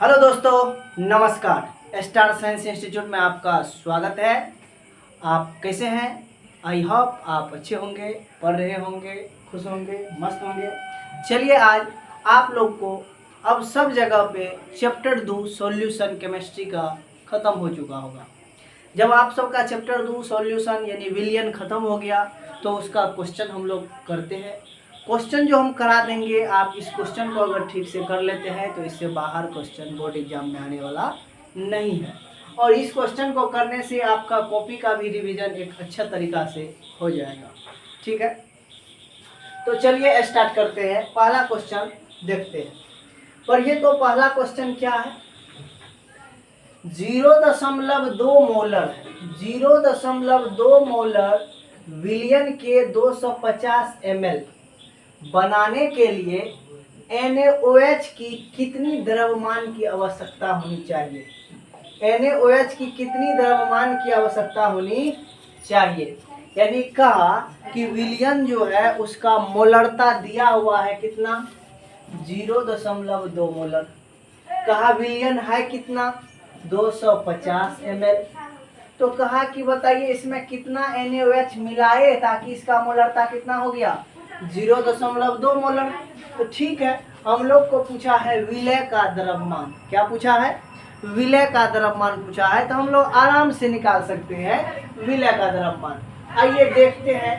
Hello दोस्तों, नमस्कार। Star signs institute में आपका स्वागत है। आप कैसे हैं? आई होप आप अच्छे होंगे, पढ़ रहे होंगे, खुश होंगे, मस्त होंगे। चलिए आज आप लोग को अब सब जगह पे चैप्टर 2 सॉल्यूशन केमिस्ट्री का ख़त्म हो चुका होगा। जब आप सबका चैप्टर 2 सॉल्यूशन यानी विलियन ख़त्म हो गया तो उसका क्वेश्चन हम लोग करते हैं। क्वेश्चन जो हम करा देंगे, आप इस क्वेश्चन को अगर ठीक से कर लेते हैं तो इससे बाहर क्वेश्चन बोर्ड एग्जाम में आने वाला नहीं है। और इस क्वेश्चन को करने से आपका कॉपी का भी रिवीजन एक अच्छा तरीका से हो जाएगा। ठीक है, तो चलिए स्टार्ट करते हैं। पहला क्वेश्चन देखते हैं। पर ये तो पहला क्वेश्चन क्या है? 0.2 मोलर 0.2 मोलर विलियन के 250 ml बनाने के लिए NaOH की कितनी द्रव्यमान की आवश्यकता होनी चाहिए? NaOH की कितनी द्रव्यमान की आवश्यकता होनी चाहिए? यानी कहा कि विलियन जो है उसका मोलरता दिया हुआ है कितना? 0.2 मोलर। कहा विलियन है कितना? 250 ml। तो कहा कि बताइए इसमें कितना NaOH मिलाए ताकि इसका मोलरता कितना हो गया? 0.2 मोलर। तो ठीक है, हम लोग को पूछा है विलय का द्रव्यमान। क्या पूछा है? विलय का द्रव्यमान पूछा है। तो हम लोग आराम से निकाल सकते हैं विलय का द्रव्यमान। आइए देखते हैं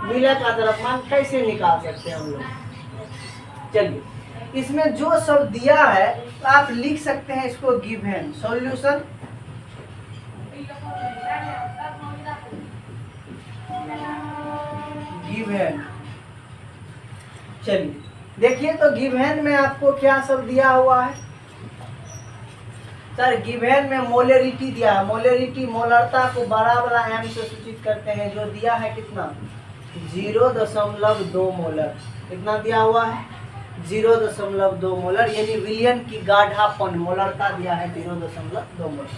विलय का द्रव्यमान कैसे निकाल सकते हैं हम लोग। चलिए, इसमें जो सब दिया है तो आप लिख सकते हैं इसको गिवन सॉल्यूशन। गिवन, चलिए देखिए तो गिवन में आपको क्या सब दिया हुआ है? सर गिवन में मोलरिटी दिया है। मोलरिटी मोलरता को बड़ा बड़ा एम से सूचित करते हैं। जो दिया है कितना? 0.2 मोलर। कितना दिया हुआ है? 0.2 मोलर। यानी विलियन की गाढ़ापन मोलरता दिया है 0.2 मोलर।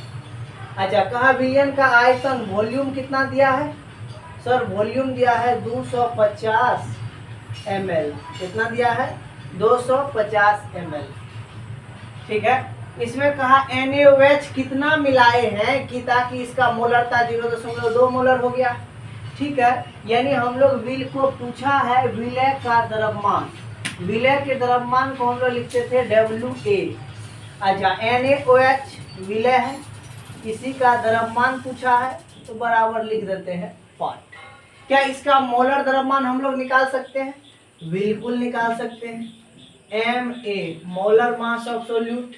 अच्छा, कहा विलियन का आयतन वॉल्यूम कितना दिया है? सर वॉल्यूम दिया है 250 ml। कितना दिया है? 250 ml। ठीक है, इसमें कहा NaOH कितना मिलाए हैं कि ताकि इसका मोलरता 0.2 मोलर हो गया। ठीक है, यानी हम लोग विल को पूछा है विलय का द्रव्यमान। विलय के द्रव्यमान को हम लोग लिखते थे WA। अच्छा, NaOH विलय है, इसी का द्रव्यमान पूछा है तो बराबर लिख देते हैं पार्ट। क्या इसका मोलर द्रव्यमान हम लोग निकाल सकते हैं? बिल्कुल निकाल सकते हैं। Ma molar mass of solute.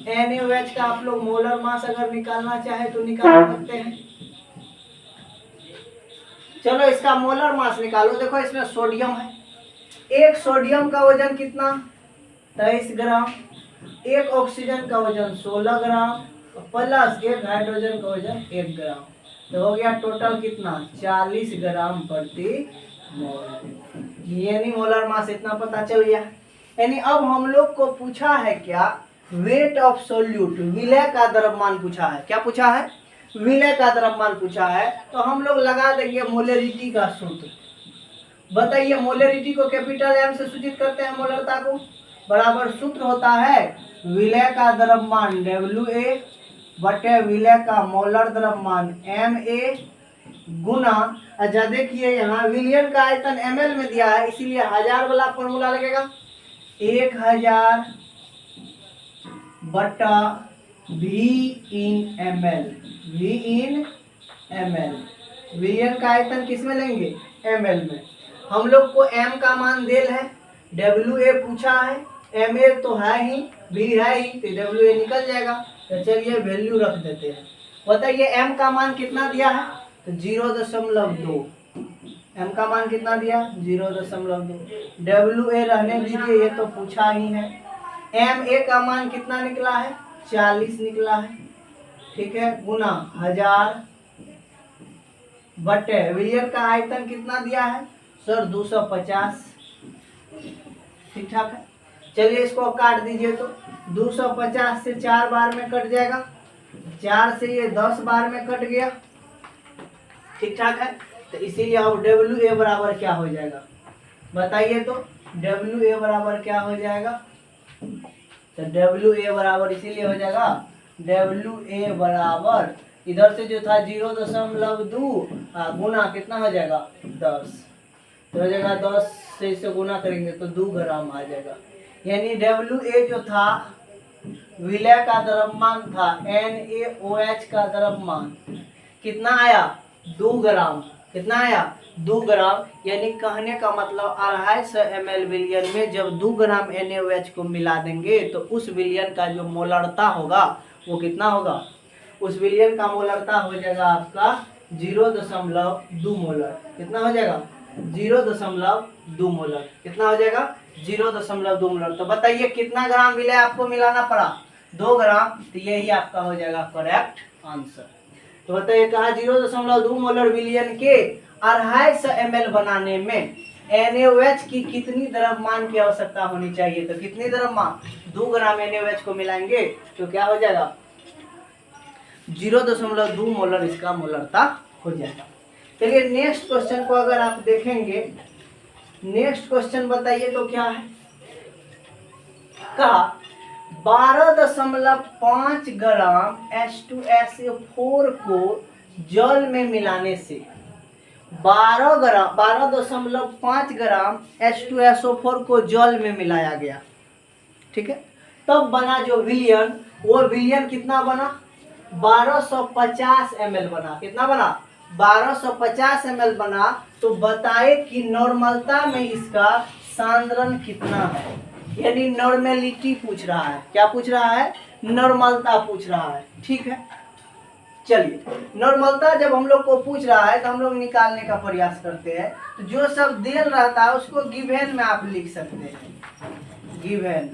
NaOH का आप लोग मोलर मास अगर निकालना चाहे तो निकाल सकते हैं। चलो इसका मोलर मास निकालो। देखो इसमें सोडियम है। एक सोडियम का वजन कितना? 23 ग्राम। एक ऑक्सीजन का वजन 16 ग्राम प्लस एक हाइड्रोजन का वजन 1 ग्राम। तो हो गया टोटल कितना? 40 ग्राम प्रति मोल। यानी मोलर मास इतना पता चल गया। यानी अब हम लोग को पूछा है क्या? वेट ऑफ सोल्यूट, विलय का द्रव्यमान पूछा है। क्या पूछा है? विलय का द्रव्यमान पूछा है। तो हम लोग लगा देंगे मोलरिटी का सूत्र। बताइए मोलरिटी को कैपिटल M से सूचित करते हैं मोलरता को। बराबर सूत्र होता है विलय का द्रव्यमान WA बटे विलय का मोलर द्रव्यमान MA गुना। अच्छा देखिए यहाँ विलियन का आयतन ml में दिया है, इसीलिए 1000 वाला फॉर्मूला लगेगा। 1000 बटा V in ml। V in ml। विलियन का आयतन किस में लेंगे? ml में। हम लोग को m का मान देल है, WA पूछा है, MA तो है ही, V है ही, तो WA निकल जाएगा। तो चलिए वैल्यू रख देते हैं। बताइए m का मान कितना दिया है? तो 0.2। m का मान कितना दिया? 0.2। WA रहने दीजिए, ये तो पूछा ही है। MA का मान कितना निकला है? 40 निकला है। ठीक है, गुना 1000 बटे विलियन का आयतन कितना दिया है? सर 250। ठीक ठाक है। चलिए इसको काट दीजिए तो 250 से 4 बार में कट जाएगा, 4 से ये 10 बार में कट गया। ठीक ठाक है, तो इसीलिए अब WA बराबर क्या हो जाएगा? बताइए तो WA बराबर क्या हो जाएगा? तो डब्ल्यू ए बराबर इसीलिए हो जाएगा डब्ल्यू ए बराबर इधर से जो था 0.2 गुना कितना हो जाएगा 10, तो हो जाएगा 10 से इसे गुना करेंगे तो 2 ग्राम आ जाएगा। यानी डब्ल्यू ए जो था विलय का द्रव्यमान था NaOH का द्रव्यमान कितना आया 2 ग्राम, कितना आया 2 ग्राम। यानी कहने का मतलब 250 ml विलयन में जब 2 ग्राम NaOH को मिला देंगे तो उस विलयन का जो मोलरता होगा वो कितना होगा, उस विलयन का मोलरता हो जाएगा आपका 0.2 मोलर। कितना हो जाएगा 0.2 मोलर, कितना हो जाएगा 0.2 मोलर। तो बताइए कितना ग्राम विलय आपको मिलाना पड़ा 2 ग्राम, तो यही आपका हो जाएगा करेक्ट आंसर। तो बताइए कहा 0.2 मोलर विलयन के 250 ml बनाने में NaOH की कितनी द्रव्यमान की आवश्यकता होनी चाहिए। तो कितनी द्रव्यमान 2 ग्राम NaOH को मिलाएंगे तो क्या हो जाएगा 0.2 मोलर इसका मोलरता हो जाएगा। चलिए नेक्स्ट क्वेश्चन को अगर आप देखेंगे, नेक्स्ट क्वेश्चन बताइए तो क्या है, कहा 12.5 ग्राम H2SO4 को जल में मिलाने से 12.5 ग्राम H2SO4 को जल में मिलाया गया, ठीक है। तब बना जो विलयन, वो विलयन कितना बना 1250 ml बना। कितना बना 1250 ml बना। तो बताए कि नॉर्मलता में इसका सांद्रण कितना है, यानी नॉर्मेलिटी पूछ रहा है। क्या पूछ रहा है, नॉर्मलता पूछ रहा है, ठीक है। चलिए नॉर्मलता जब हम लोग को पूछ रहा है तो हम लोग निकालने का प्रयास करते हैं। तो जो सब देल रहता है उसको गिवन में आप लिख सकते हैं, गिवन।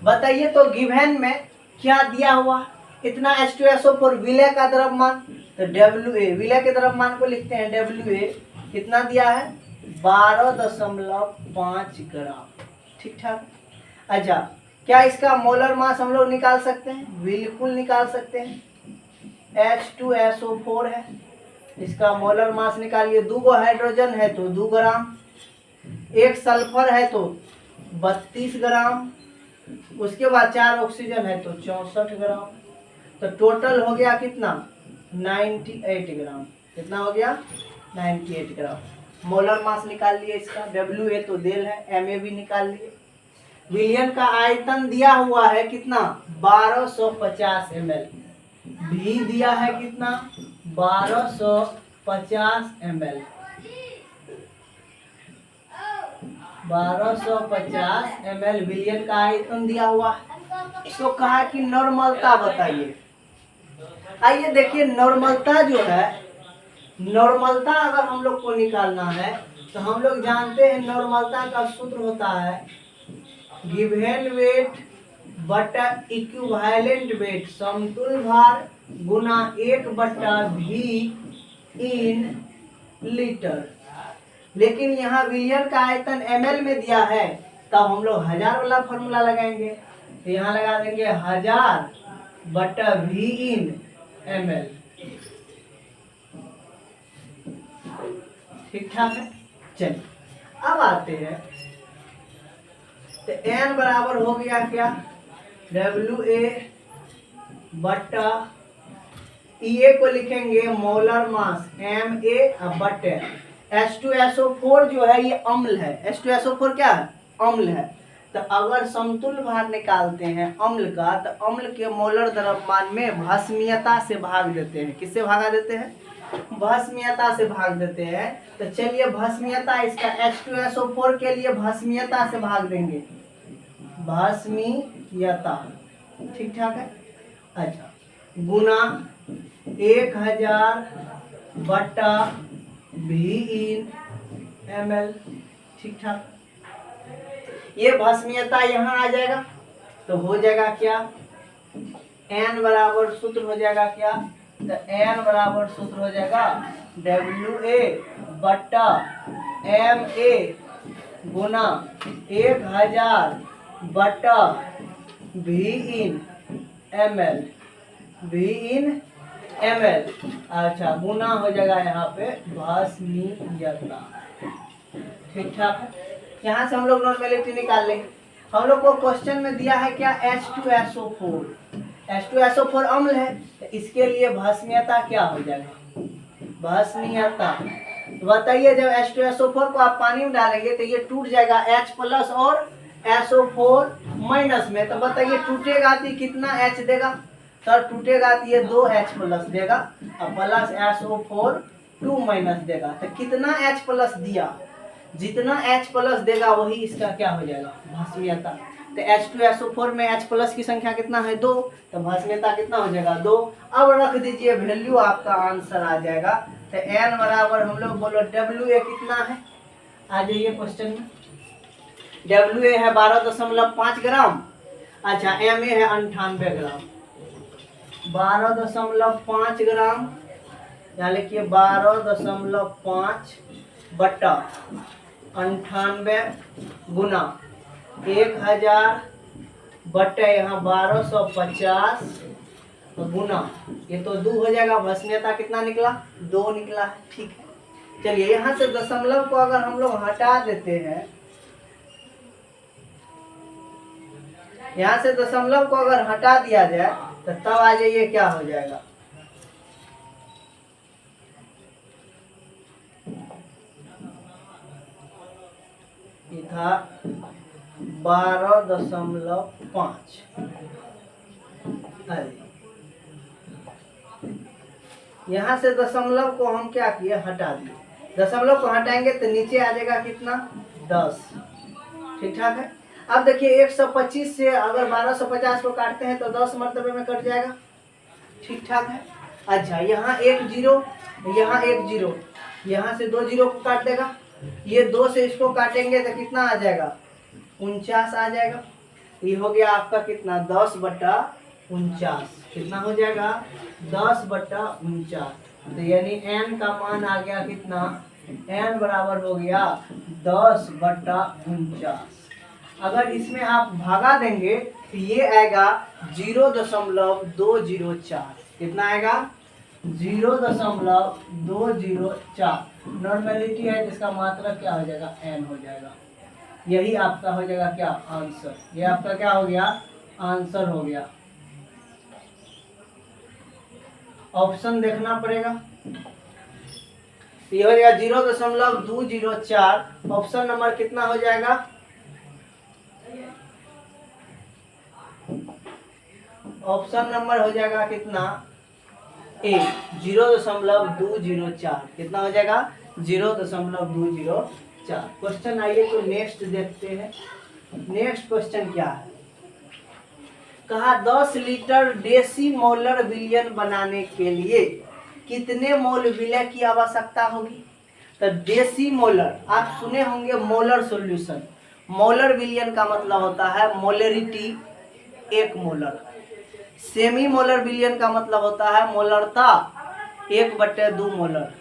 बताइए तो गिवन में क्या दिया हुआ, इतना H2SO4 विलय का द्रव्यमान, तो WA विलय के द्रव्यमान को लिखते हैं WA कितना दिया है 12.5 ग्राम, ठीक ठाक। अच्छा क्या इसका मोलर मास हम लोग निकाल सकते हैं, बिल्कुल निकाल सकते हैं। H2SO4 है, इसका मोलर मास निकालिए। 2 हाइड्रोजन है तो 2 ग्राम, 1 सल्फर है तो 32 ग्राम, उसके बाद 4 ऑक्सीजन है तो 64 ग्राम। तो टोटल हो गया कितना 98 ग्राम। कितना हो गया 98 ग्राम। मोलर मास निकाल लिए इसका, WA तो देल है, MA भी निकाल लिए। विलयन का आयतन दिया हुआ है कितना 1250 ml, भी दिया है कितना 1250 ml, 1250 ml विलयन का आयतन दिया हुआ है। तो कहा कि नॉर्मलता बताइए। आइए देखिए नॉर्मलता जो है, नॉर्मलता अगर हम लोग को निकालना है तो हम लोग जानते हैं नॉर्मलता का सूत्र होता है गिवन वेट बटा इक्विवेलेंट वेट, समतुल्य भार गुना 1/V इन लीटर। लेकिन यहाँ विलयन का आयतन ml में दिया है, तब हम लोग 1000 वाला फॉर्मूला लगाएंगे। तो यहाँ लगा देंगे 1000/V इन ml, ठीक ठाक है। चलिए अब आते हैं तो n बराबर हो गया क्या WA बटा EA को लिखेंगे मोलर मास MA बटे H2SO4 जो है ये अम्ल है। H2SO4 क्या है अम्ल है। तो अगर समतुल्य भार निकालते हैं अम्ल का, तो अम्ल के मोलर द्रव्यमान में भस्मीयता से भाग देते हैं। किससे भागा देते हैं, भस्मीयता से भाग देते हैं। तो चलिए भस्मीयता इसका H2SO4 के लिए भस्मीयता से भाग देंगे, भस्मीयता, ठीक ठाक है। अच्छा गुना 1000/V इन ml, ठीक ठाक। ये भस्मीयता यहाँ आ जाएगा तो हो जाएगा क्या n बराबर सूत्र हो जाएगा क्या, तो n बराबर सूत्र हो जाएगा WA बटा MA गुना 1000/V इन ml, V इन ml। अच्छा गुना हो जाएगा यहाँ पे भस्मीयता, ठीक ठाक है। यहाँ से हम लोग नॉर्मेलिटी निकाल लेंगे। हम लोग को क्वेश्चन में दिया है क्या, H2SO4। H2SO4 अम्ल है, तो इसके लिए भस्मीयता क्या हो जाएगा, भस्मीयता। तो बताइए जब H2SO4 को आप पानी में डालेंगे तो ये टूट जाएगा H प्लस और SO4 माइनस में। तो बताइए टूटेगा तो कितना H देगा, सर टूटेगा तो ये 2H प्लस देगा और प्लस SO4 2 माइनस देगा। तो कितना H प्लस दिया, जितना H प्लस देगा वही इसका क्या हो जाएगा, भस्मीयता। तो H2SO4 में H प्लस की संख्या कितना है, 2, तो भस्मीयता कितना हो जाएगा, 2। अब रख दीजिए वैल्यू, आपका आंसर आ जाएगा। तो N बराबर हम लोग बोलो WA कितना है, आ जाइए क्वेश्चन में। WA है 12.5 ग्राम। अच्छा MA है 98 ग्राम। 12.5 ग्राम, यहाँ लिखिए 12.5 बटा 98 गुना 1000 बटे यहाँ 1250 गुना, ये तो 2 हो जाएगा। भस्मीयता कितना निकला, 2 निकला है। ठीक है, चलिए यहाँ से दशमलव को अगर हम लोग हटा देते हैं, यहाँ से दशमलव को अगर हटा दिया जाए तो तब आ जाइए क्या हो जाएगा, ये था 12.5। यहाँ से दशमलव को हम क्या किए, हटा दिए। दशमलव को हटाएंगे तो नीचे आ जाएगा कितना, 10। ठीक ठाक है। अब देखिए 125 से अगर 1250 को काटते हैं तो 10 मरतबे में कट जाएगा। ठीक ठाक है। अच्छा यहाँ 1 0, यहाँ 1 0, यहाँ से 2 0 को काट देगा। ये 2 से इसको काटेंगे तो कितना आ जाएगा, 49 आ जाएगा। ये हो गया आपका कितना, 10/49। कितना हो जाएगा, 10/49। तो यानी n का मान आ गया कितना, n बराबर हो गया 10/49। अगर इसमें आप भागा देंगे तो ये आएगा 0.204। कितना आएगा, 0.204। नॉर्मेलिटी है जिसका मात्रा क्या हो जाएगा, n हो जाएगा। यही आपका हो जाएगा क्या, आंसर। ये आपका क्या हो गया, आंसर हो गया। ऑप्शन देखना पड़ेगा। ये हो जाएगा 0.204। ऑप्शन नंबर कितना हो जाएगा, ऑप्शन नंबर हो जाएगा कितना, ए, 0.204। कितना हो जाएगा, 0.204। क्वेश्चन आइए तो नेक्स्ट देखते हैं। नेक्स्ट क्वेश्चन क्या है, कहा 10 लीटर डेसीमोलर विलयन बनाने के लिए कितने मोल विलय की आवश्यकता होगी। तो डेसीमोलर आप सुने होंगे, मोलर सॉल्यूशन। मोलर विलयन का मतलब होता है मोलरिटी 1 मोलर। सेमी मोलर विलयन का मतलब होता है मोलरता 1/2 मोलर।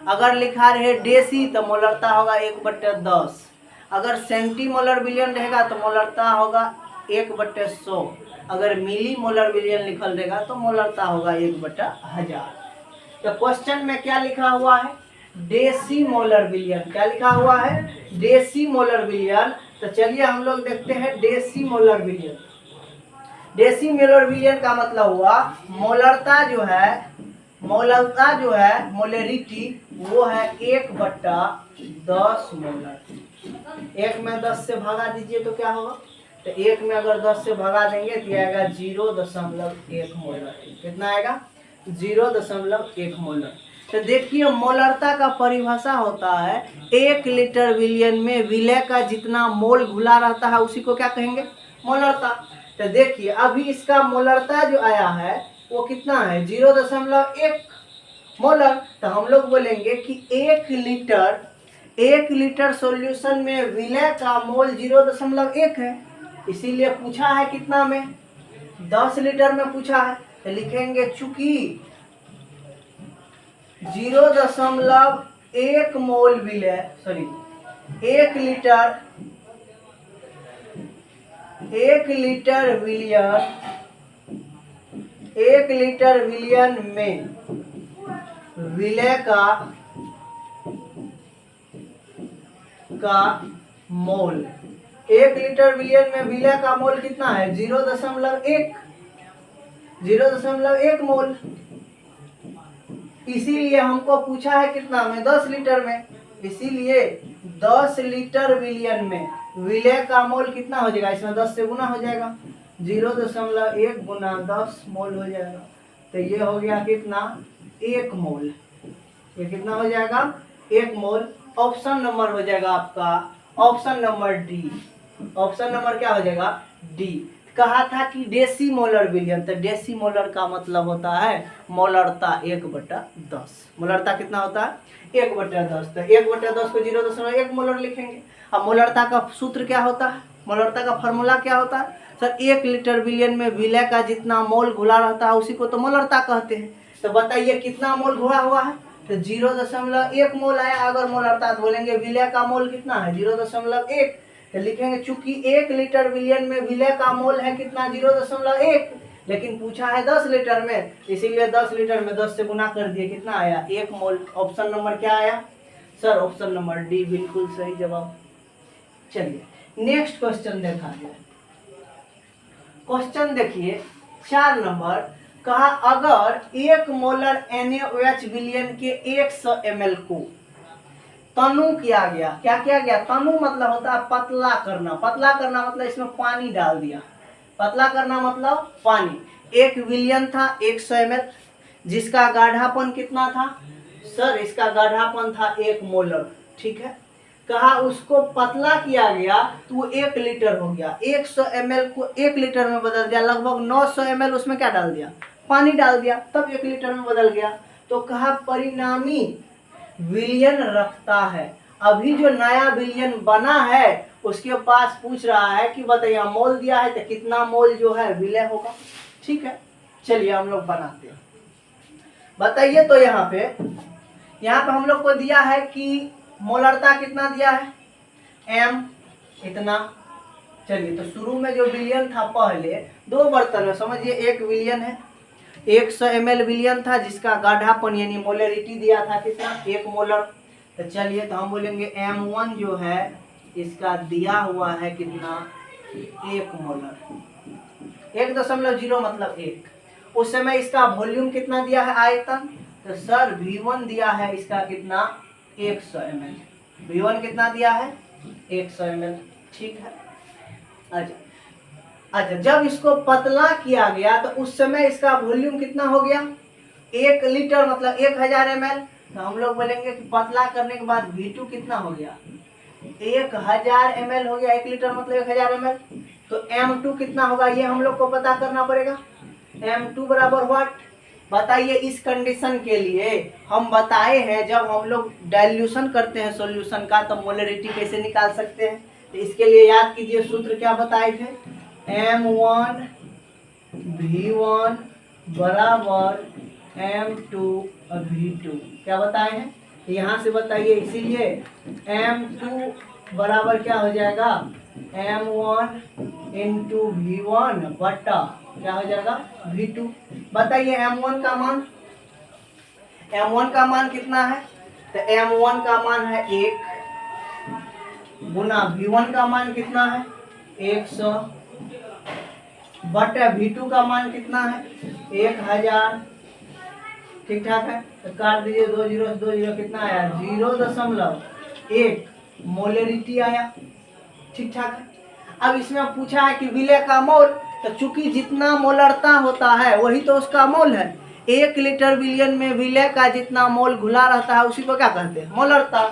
अगर लिखा रहे डेसी तो मोलरता होगा 1/10। अगर सेंटीमोलर विलयन रहेगा तो मोलरता होगा 1/100। अगर मिली मोलर विलयन लिखल रहेगा तो मोलरता होगा 1/1000। तो क्वेश्चन में क्या लिखा हुआ है, डेसीमोलर विलयन। क्या लिखा हुआ है, डेसीमोलर विलयन। तो चलिए हम लोग देखते हैं डेसीमोलर विलयन। डेसीमोलर विलयन का मतलब हुआ मोलरता जो है, मोलरता जो है मोलरिटी वो है 1/10 मोलर। 1 में 10 से भगा दीजिए तो क्या होगा, तो 1 में अगर 10 से भगा देंगे तो आएगा 0.1 मोलर। कितना आएगा, 0.1 मोलर। तो देखिए मोलरता का परिभाषा होता है 1 लीटर विलयन में विलय का जितना मोल घुला रहता है उसी को क्या कहेंगे, मोलरता। तो देखिए अभी इसका मोलरता जो आया है वो कितना है, 0.1 मोलर। तो हम लोग बोलेंगे कि 1 लीटर सॉल्यूशन में विलय का मोल 0.1 है। इसीलिए पूछा है कितना में, 10 लीटर में पूछा है। तो लिखेंगे चूंकि 0.1 मोल विलय, सॉरी 1 लीटर विलयन में विलय का मोल। 1 लीटर विलियन में विलय का मोल कितना है? 0.1, 0.1 मोल। इसीलिए हमको पूछा है कितना में? 10 लीटर में। इसीलिए 10 लीटर विलियन में विलय का मोल कितना हो जाएगा? इसमें 10 से गुना हो जाएगा, 0.1 गुना 10 मोल हो जाएगा। तो ये हो गया कितना? 1 मोल। ये कितना हो जाएगा? 1 मोल। ऑप्शन नंबर हो जाएगा आपका option number D. Option number क्या हो जाएगा? डी। कहा था कि डेसीमोलर विलियन, तो डेसीमोलर का मतलब होता है मोलरता 1/10। मोलरता कितना होता है? 1/10। तो 1/10 को 0.1 मोलर लिखेंगे। अब मोलरता का सूत्र क्या होता है? मोलरता का फॉर्मूला क्या होता है? सर 1 लीटर विलियन में विलय का जितना मोल घुला रहता है उसी को तो मोलरता कहते हैं। तो बताइए कितना मोल घुला हुआ है? तो 0.1 मोल आया। अगर मोलरता तो बोलेंगे विलय का मोल कितना है? 0.1। तो लिखेंगे चूंकि 1 लीटर विलियन में विलय का मोल है कितना? 0.1। लेकिन पूछा है 10 लीटर में, इसीलिए 10 लीटर में 10 से गुना कर दिए, कितना आया? 1 मोल। ऑप्शन नंबर क्या आया सर? ऑप्शन नंबर डी बिल्कुल सही जवाब। चलिए नेक्स्ट क्वेश्चन देखा जाए। क्वेश्चन देखिए 4 नंबर। कहा अगर 1 मोलर NaOH विलियन के 100 ml को तनु किया गया। क्या किया गया? तनु मतलब होता है पतला करना। पतला करना मतलब इसमें पानी डाल दिया। पतला करना मतलब पानी। 1 विलियन था 100 ml, जिसका गाढ़ापन कितना था? सर इसका गाढ़ापन था 1 मोलर। ठीक है। कहा उसको पतला किया गया तो 1 लीटर हो गया। 100 ml को 1 लीटर में बदल दिया, लगभग 900 ml उसमें क्या डाल दिया? पानी डाल दिया, तब 1 लीटर में बदल गया। तो कहा परिणामी विलियन रखता है। अभी जो नया विलियन बना है उसके पास पूछ रहा है कि बताइए मोल दिया है तो कितना मोल जो है विलय होगा। ठीक है, चलिए हम लोग बनाते हैं। बताइए तो यहाँ पे हम लोग को दिया है कि मोलरता कितना दिया है? m इतना। चलिए तो शुरू में जो विलियन था पहले 2 बर्तन में, समझिए 1 विलियन है, 100 ml विलियन था जिसका गाढ़ापन यानी मोलरिटी दिया था कितना? 1 मोलर। तो चलिए तो हम बोलेंगे M1 जो है इसका दिया हुआ है कितना? 1 मोलर। 1.0 मतलब 1। उस समय इसका वॉल्यूम कितना दिया है? आयतन। तो सर V1 दिया है इसका कितना? 100 ml। V1 कितना दिया है? 100 ml। ठीक है। अच्छा, जब इसको पतला किया गया तो उस समय इसका वॉल्यूम कितना हो गया? 1 लीटर मतलब 1000 ml। तो हम लोग बोलेंगे कि पतला करने के बाद V2 कितना हो गया? 1000 ml हो गया। 1 लीटर मतलब 1000 ml। तो M2 कितना होगा ये हम लोग को पता करना पड़ेगा। M2 बराबर व्हाट? बताइए। इस कंडीशन के लिए हम बताए हैं जब हम लोग डाइल्यूशन करते हैं सॉल्यूशन का तो मोलरिटी कैसे निकाल सकते हैं। तो इसके लिए याद कीजिए सूत्र क्या बताए थे? M1 V1 बराबर M2 V2। क्या बताए हैं? यहाँ से बताइए। इसीलिए M2 बराबर क्या हो जाएगा? M1 इंटू V1 बटा क्या हो जाएगा? V2। बताइए M1 का मान। M1 का मान कितना है? तो M1 का मान है 1 गुना V1 का मान कितना है? 100 बटा V2 का मान कितना है? 1000। ठीक ठाक है। तो काट दीजिए 2 जीरो 2 जीरो, कितना आया? 0.1 मोलरिटी आया। ठीक ठाक है। अब इसमें पूछा है कि विलय का मोल, तो चूंकि जितना मोलरता होता है वही तो उसका मोल है। 1 लीटर विलियन में विलय का जितना मोल घुला रहता है उसी को क्या कहते हैं? मोलरता।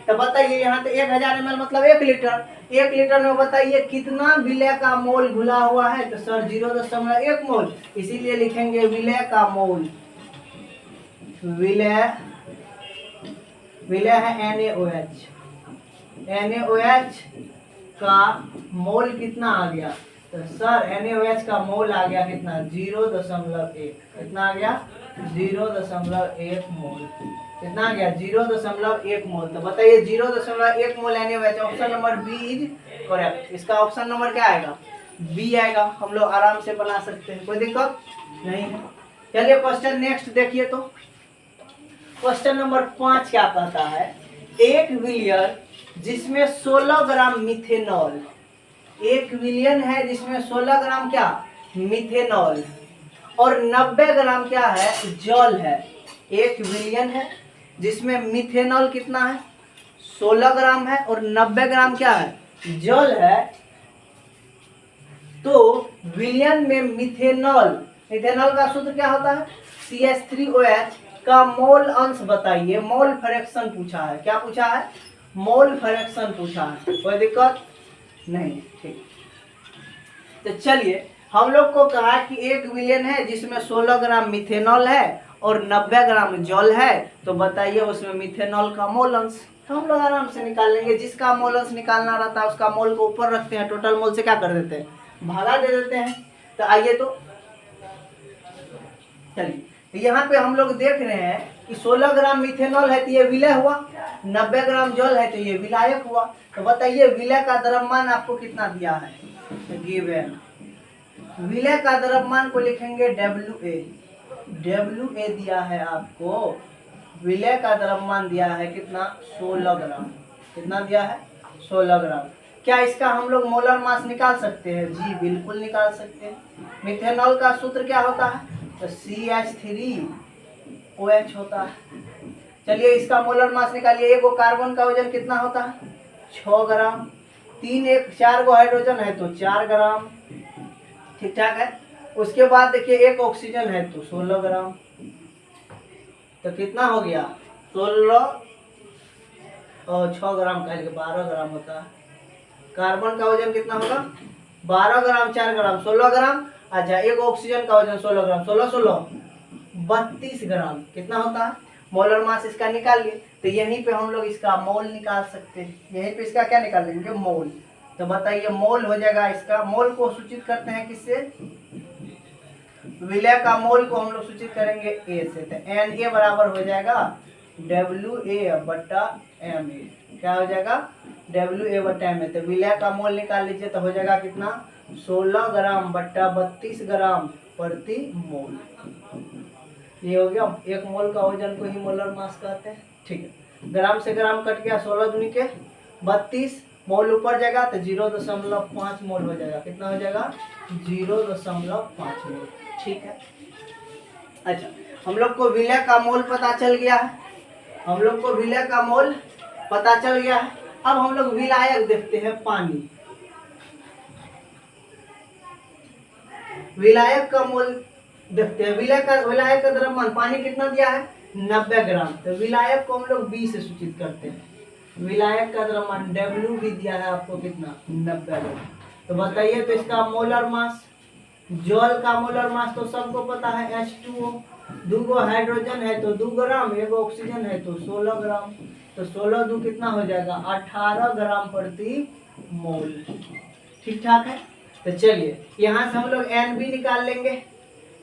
तो बताइए यहाँ तो 1000 ml मतलब 1 लीटर। 1 लीटर में बताइए कितना विलय का मोल घुला हुआ है? तो सर 0.1 मोल। इसीलिए लिखेंगे विलय का मोल। विलय है NaOH। NaOH का मोल कितना आ गया? तो सर NaOH का मोल आ गया कितना? 0.1। कितना आ गया? 0.1 मोल। कितना आ गया? 0.1 मोल। तो बताइए 0.1 mole NaOH। Option number B is correct. इसका ऑप्शन नंबर क्या आएगा? बी आएगा। हम लोग आराम से बना सकते हैं, कोई दिक्कत नहीं है। चलिए क्वेश्चन नेक्स्ट देखिए। तो क्वेश्चन नंबर 5 क्या कहता है? 1 विलियन जिसमें 16 ग्राम मिथेनॉल, 1 विलियन है जिसमें 16 ग्राम क्या, मिथेनॉल, और 90 ग्राम क्या है, जल है। 1 विलियन है जिसमें मिथेनॉल कितना है, 16 ग्राम है, और 90 ग्राम क्या है, जल है। तो विलियन में मिथेनॉल, मिथेनॉल का सूत्र क्या होता है, CH3OH का मोल अंश बताइए। मोल फ्रैक्शन पूछा है, क्या पूछा है, मोल फ्रैक्शन पूछा है। कोई दिक्कत नहीं, ठीक। तो चलिए, हम लोग को कहा कि 1 विलियन है जिसमें 16 ग्राम मिथेनॉल है और 90 ग्राम जल है, तो बताइए उसमें मिथेनॉल का मोल अंश। तो हम लोग आराम से निकाल लेंगे। जिसका मोल अंश निकालना रहता है उसका मोल को ऊपर रखते हैं, टोटल मोल से क्या कर देते हैं, भागा दे देते हैं। तो आइए, तो चलिए यहाँ पे हम लोग देख रहे हैं कि 16 ग्राम मिथेनॉल है तो ये विलय हुआ, 90 ग्राम जल है तो ये विलायक हुआ। तो बताइए विलय का द्रव्यमान आपको कितना दिया है, तो गिवन विलय का द्रव्यमान को लिखेंगे WA। WA दिया है आपको, विलय का द्रव्यमान दिया है कितना, 16 ग्राम। कितना दिया है, 16 ग्राम। क्या इसका हम लोग मोलर मास निकाल सकते हैं, जी बिल्कुल निकाल सकते हैं। मिथेनॉल का सूत्र क्या होता है, तो CH3OH होता है। चलिए इसका मोलर मास निकालिए। एक कार्बन का वजन कितना होता है, 6 ग्राम। 4 गो हाइड्रोजन है तो 4 ग्राम, ठीक ठाक है। उसके बाद देखिए एक ऑक्सीजन है तो 16 ग्राम, तो कितना हो गया, 16 और 6 ग्राम का 12 ग्राम होता है। कार्बन का वजन कितना होगा, 12 ग्राम, 4 ग्राम, 16 ग्राम। अच्छा, एक ऑक्सीजन का वजन 16 ग्राम, 16 32 ग्राम कितना होता है, मोलर मास इसका निकाल लिए। तो यहीं पे हम लोग इसका मोल निकाल सकते हैं। यहीं पे इसका क्या निकाल लेंगे, मोल। तो बताइए मोल हो जाएगा इसका, मोल को सूचित करते हैं किससे, विलय का मोल को हम लोग सूचित करेंगे ए से। तो Na बराबर हो जाएगा WA/Ma। क्या हो जाएगा, WA/Ma। तो विलय का मोल निकाल लीजिए तो हो जाएगा कितना, 16 ग्राम बट्टा 32 ग्राम प्रति मोल। ये हो गया, एक मोल का वजन को ही मोलर मास कहते हैं, ठीक है। ग्राम से ग्राम कट गया, 16 दूनी के 32, मोल ऊपर जाएगा तो 0.5 मोल हो जाएगा। कितना हो जाएगा, 0.5 मोल, ठीक है। अच्छा, हम लोग को विलय का मोल पता चल गया है, हम लोग को विलय का मोल पता चल गया है। अब हम लोग विलायक देखते हैं, पानी। विलायक का मोल देखते हैं। विलायक का द्रव्यमान, पानी कितना दिया है, 90 ग्राम। तो विलायक को हम लोग B से सूचित करते हैं। विलायक का द्रव्यमान W भी दिया है आपको कितना, 90 ग्राम। तो बताइए तो इसका मोलर मास, जल का मोलर मास तो सबको पता है, H2O। 2 गो हाइड्रोजन है तो 2 ग्राम, 1 ऑक्सीजन है तो 16 ग्राम। तो 16 2 कितना हो जाएगा, 18 ग्राम प्रति मोल, ठीक ठाक है। तो चलिए यहाँ से हम लोग NB निकाल लेंगे।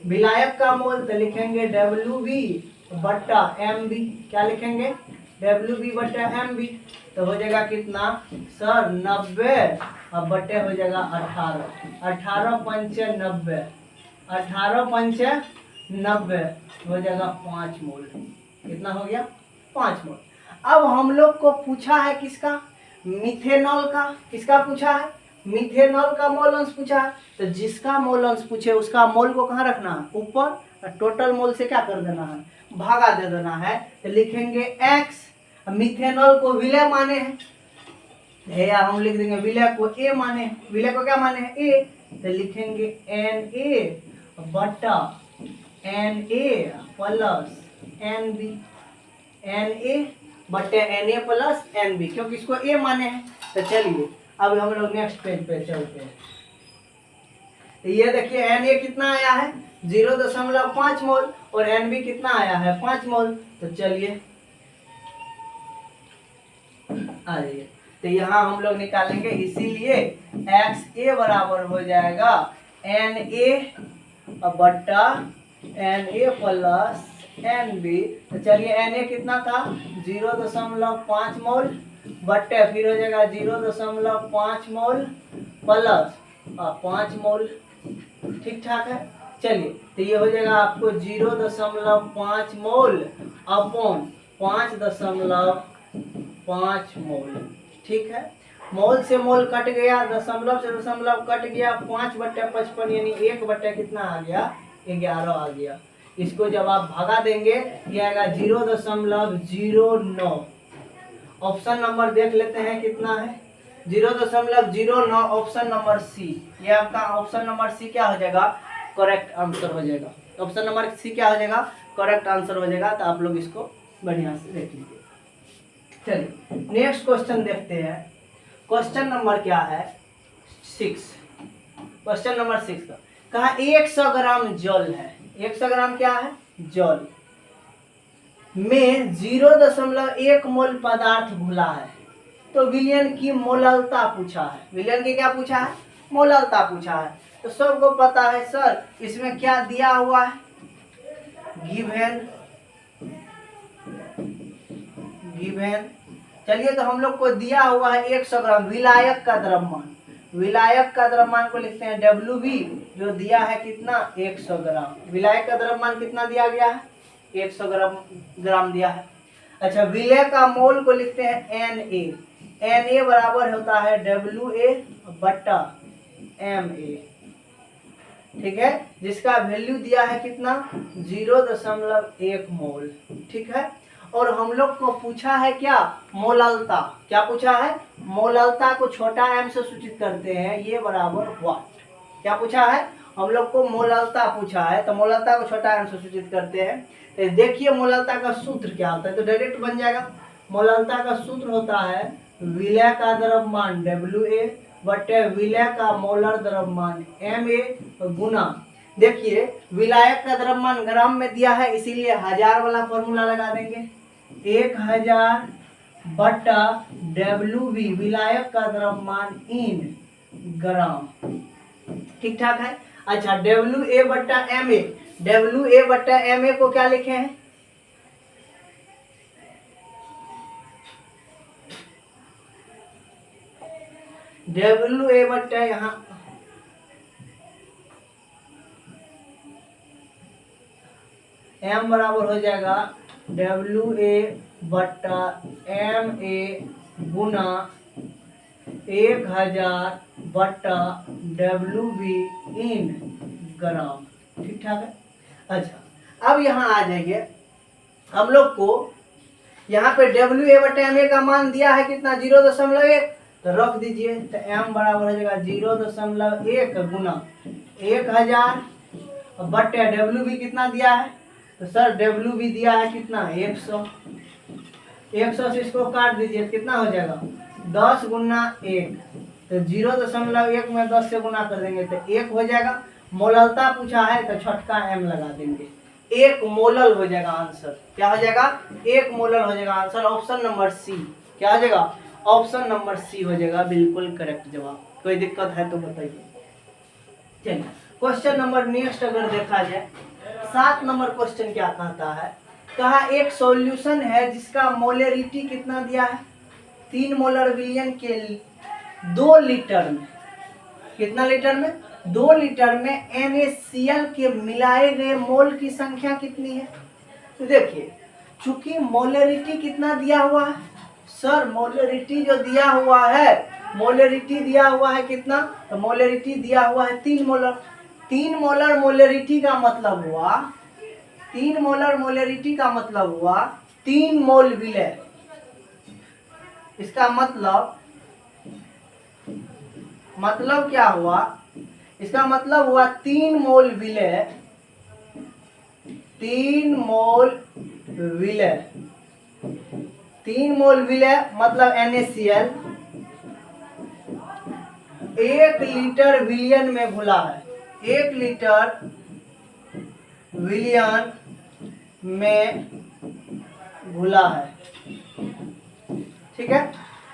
विलायक का मोल तो लिखेंगे WB/MB। क्या लिखेंगे, WB/MB। तो हो जाएगा कितना सर, 90 और बटे हो जाएगा 18, 18 पंचे 90, 18 पंचे 90 हो जाएगा 5 मोल। कितना हो गया, 5 मोल। अब हम लोग को पूछा है किसका, मिथेनॉल का। किसका पूछा है, मिथेनॉल का मोल अंश पूछा है। तो जिसका मोल अंश पूछे उसका मोल को कहाँ रखना है, ऊपर, और टोटल मोल से क्या कर देना है, भागा दे देना है। तो लिखेंगे X। मिथेनॉल को विलय माने हैं, या हम लिख देंगे विलय को A माने हैं। विलय को क्या माने हैं, A। तो लिखेंगे Na/Na plus NB, Na/Na plus NB, क्योंकि इसको A माने हैं। तो चलिए अब हम लोग नेक्स्ट पेज पे चलते हैं। तो ये देखिए Na कितना आया है, 0.5 मोल, और NB कितना आया है, 5 मोल। तो चलिए आ जाइए, तो यहाँ हम लोग निकालेंगे, इसीलिए XA बराबर हो जाएगा Na/Na प्लस NB। तो चलिए Na कितना था, 0.5 मोल, बट्टे फिर हो जाएगा 0.5 मोल प्लस 5 मोल, ठीक ठाक है। चलिए तो ये हो जाएगा आपको 0.5 मोल अपॉन 5.5 मोल, ठीक है, मोल से मोल कट गया, दशमलव से दशमलव कट गया, 5/55 यानी 1 कितना आ गया, 11 आ गया। इसको जब आप भगा देंगे ये आएगा 0.09। ऑप्शन नंबर देख लेते हैं कितना है, 0.09, ऑप्शन नंबर सी। ये आपका ऑप्शन नंबर सी क्या हो जाएगा, करेक्ट आंसर हो जाएगा। ऑप्शन नंबर सी क्या हो जाएगा, करेक्ट आंसर हो जाएगा। तो आप लोग इसको बढ़िया से देख लीजिए। चलिए नेक्स्ट क्वेश्चन देखते हैं। क्वेश्चन नंबर क्या है, 6। क्वेश्चन नंबर 6 का कहा 100 ग्राम जल है, 100 ग्राम क्या है, जल में 0.1 मोल पदार्थ घुला है। तो विलयन की मोललता पूछा है। विलयन की क्या पूछा है, मोललता पूछा है। तो सबको पता है सर इसमें क्या दिया हुआ है, गिवन। चलिए तो हम लोग को दिया हुआ है 100 ग्राम विलायक का द्रव्यमान। विलायक का द्रव्यमान को लिखते हैं WB, जो दिया है कितना, 100 ग्राम। विलायक का द्रव्यमान कितना दिया गया है, 100 ग्राम दिया है। अच्छा, विलय का मोल को लिखते हैं Na। Na बराबर होता है WA/Ma, ठीक है, जिसका वैल्यू दिया है कितना, 0.1 मोल। ठीक है, और हम लोग को पूछा है क्या, मोललता। क्या पूछा है, मोललता को छोटा m से सूचित करते हैं, ये बराबर वाट। क्या पूछा है, हम लोग को मोललता पूछा है, तो मोललता को छोटा m से सूचित करते हैं। तो देखिए मोललता का सूत्र क्या होता है, तो डायरेक्ट बन जाएगा। मोललता का सूत्र होता है विलय का द्रव्यमान WA बटे विलय का मोलर द्रव्यमान Ma गुना, देखिए विलायक का द्रव्यमान ग्राम में दिया है, इसीलिए 1000 वाला फॉर्मूला लगा देंगे। 1000 बटा WB विलायक का द्रव्यमान इन ग्राम, ठीक ठाक है। अच्छा, WA बटा Ma, WA बटा Ma को क्या लिखे हैं, WA बटा यहाँ m बराबर हो जाएगा WA बटा Ma गुना 1000 बटा WB इन ग्राम, ठीक ठाक है। अच्छा, अब यहाँ आ जाइए, हम लोग को यहाँ पे WA बटा Ma का मान दिया है कितना, 0.1, तो रख दीजिए। तो m बराबर हो जाएगा 0.1 गुना 1000 बटे WB कितना दिया है, तो सर WB दिया है कितना, 100। 100 से इसको काट दीजिए, कितना हो जाएगा, 10 गुना 1, तो 0.1 में 10 से गुना कर देंगे तो 1 हो जाएगा। मोललता पूछा है तो छठका m लगा देंगे, 1 मोलल हो जाएगा आंसर। क्या हो जाएगा, 1 मोलल हो जाएगा आंसर। ऑप्शन नंबर सी क्या हो जाएगा, ऑप्शन नंबर सी हो जाएगा बिल्कुल करेक्ट जवाब। कोई दिक्कत है तो बताइए। चलिए क्वेश्चन नंबर नेक्स्ट अगर देखा जाए, 7 नंबर क्वेश्चन क्या कहता है, कहा एक सॉल्यूशन है जिसका मोलरिटी कितना दिया है, 3 मोलर विलयन के 2 लीटर में, कितना लीटर में, 2 लीटर में NaCl के मिलाए गए मोल की संख्या कितनी है। तो देखिए चूंकि मोलरिटी कितना दिया हुआ है, सर मोलरिटी जो दिया हुआ है, मोलरिटी दिया हुआ है कितना, तो मोलरिटी दिया हुआ है 3 मोलर। 3 मोलर मोलरिटी का मतलब हुआ, 3 मोलर मोलरिटी का मतलब हुआ 3 मोल विलय। इसका मतलब क्या हुआ, इसका मतलब हुआ 3 मोल विलय, 3 मोल विलय, 3 मोल विलय मतलब NaCl 1 लीटर विलयन में घुला है, 1 लीटर विलयन में घुला है, ठीक है।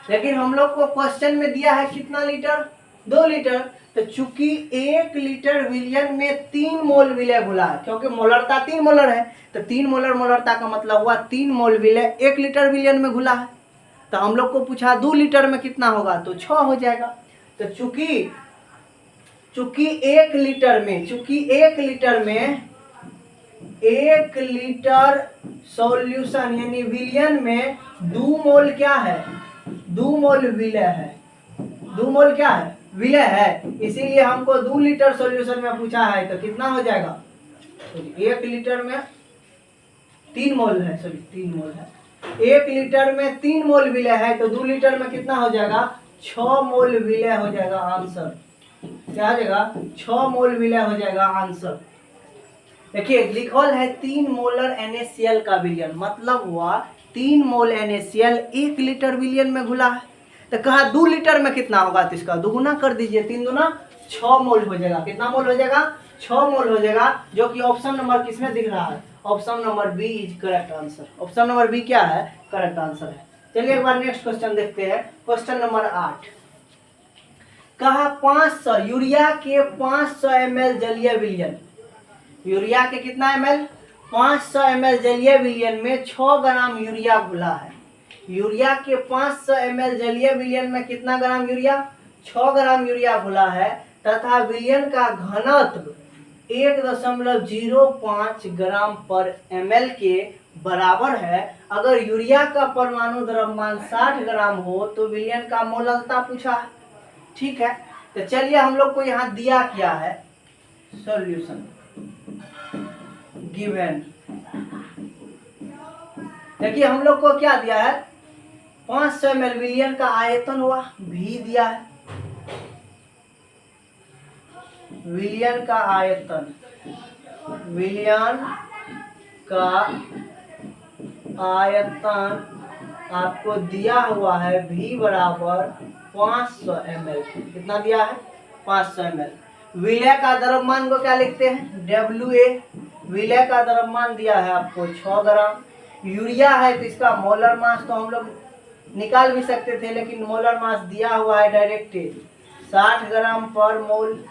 लेकिन हम लोग को क्वेश्चन में दिया है कितना लीटर, 2 लीटर। तो चूंकि 1 लीटर विलयन में 3 मोल विलय घुला है, क्योंकि मोलरता 3 मोलर है, तो 3 मोलर मोलरता का मतलब हुआ 3 मोल विलय 1 लीटर विलयन में घुला है। तो हम लोग को पूछा 2 लीटर में कितना होगा, तो 6 हो जाएगा। तो चूंकि 1 लीटर में, चूंकि 1 लीटर सॉल्यूशन यानी विलयन में 2 मोल क्या है, 2 मोल विलय है। 2 मोल क्या है? विलय है, इसीलिए हमको 2 लीटर सॉल्यूशन में पूछा है, तो कितना हो जाएगा? तो 1 लीटर में 3 मोल है, सॉरी 3 मोल है। 1 लीटर में 3 मोल विलय है, तो 2 लीटर में कितना हो जाएगा? 6 मोल विलय हो जाएगा आंसर। क्या हो जाएगा? 6 मोल विलय हो जाएगा आंसर। देखिए लिखल है 3 मोलर NaCl का विलयन, मतलब हुआ 3 मोल NaCl 1 लीटर विलयन में घुला है। तो कहा 2 लीटर में कितना होगा? तो इसका दोगुना कर दीजिए, 3 दूना 6 मोल हो जाएगा। कितना मोल हो जाएगा? 6 मोल हो जाएगा, जो कि ऑप्शन नंबर किसमें दिख रहा है? Option number B is correct answer. Option number B क्या है? करेक्ट आंसर है। चलिए एक बार नेक्स्ट क्वेश्चन देखते हैं। क्वेश्चन नंबर 8 कहा 500 यूरिया के 500 ml जलीय विलयन, यूरिया के कितना ml? 500 ml जलीय विलयन में 6 ग्राम यूरिया घुला है। यूरिया के 500 ml जलीय विलयन में कितना ग्राम यूरिया? 6 ग्राम यूरिया घुला है, तथा विलयन का घनत्व 1.05 ग्राम पर ml के बराबर है। अगर यूरिया का परमाणु द्रव्यमान 60 ग्राम हो तो विलयन का मोललता पूछा है। ठीक है, तो चलिए हम लोग को यहाँ दिया क्या है? Solution given. देखिए हम लोग को क्या दिया है? 500 ml विलयन का आयतन हुआ भी दिया है, विलयन का आयतन, विलयन का आयतन आपको दिया हुआ है V बराबर 500 ml। कितना दिया है? 500 ml। विलय का द्रव्यमान को क्या लिखते हैं? WA। विलय का द्रव्यमान दिया है आपको 6 ग्राम। यूरिया है तो इसका मोलर मास तो हम लोग निकाल भी सकते थे, लेकिन मोलर मास दिया हुआ है डायरेक्ट 60 ग्राम पर मोल।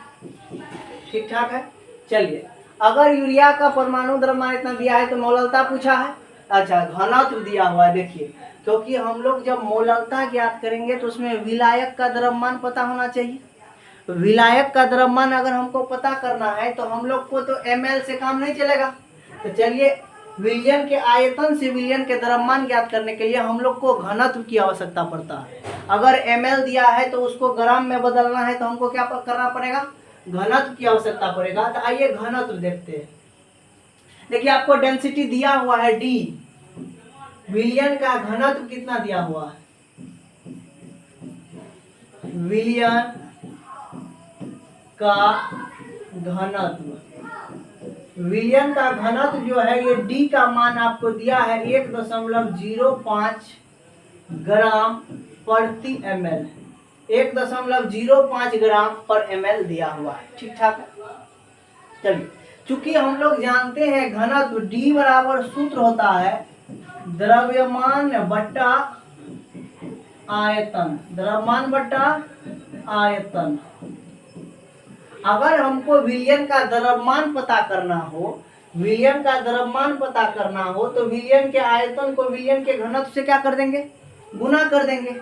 ठीक ठाक है। चलिए अगर यूरिया का परमाणु द्रव्यमान इतना दिया है तो मोललता पूछा है। अच्छा घनत्व दिया हुआ है। देखिए क्योंकि हम लोग जब मोललता ज्ञात करेंगे तो उसमें विलायक का द्रव्यमान पता होना चाहिए। तो विलायक का द्रव्यमान अगर हमको पता करना है तो हम लोग को तो ml से काम नहीं चलेगा। तो चलिए विलयन के आयतन से विलयन के द्रव्यमान ज्ञात करने के लिए हम लोग को घनत्व की आवश्यकता पड़ता है। अगर ml दिया है तो उसको ग्राम में बदलना है तो हमको क्या करना पड़ेगा? घनत्व की आवश्यकता पड़ेगा। तो आइए घनत्व देखते हैं। देखिए आपको डेंसिटी दिया हुआ है D, विलयन का घनत्व कितना दिया हुआ है? विलयन का घनत्व, विलयन का घनत्व जो है ये D का मान आपको दिया है 1.05 ग्राम प्रति ml। 1.05 ग्राम पर ml दिया हुआ है। ठीक ठाक है। चलिए चूंकि हम लोग जानते हैं घनत्व D बराबर सूत्र होता है द्रव्यमान बट्टा आयतन, द्रव्यमान बट्टा आयतन। अगर हमको विलयन का द्रव्यमान पता करना हो, विलयन का द्रव्यमान पता करना हो तो विलयन के आयतन को विलयन के घनत्व से क्या कर देंगे? गुना कर देंगे।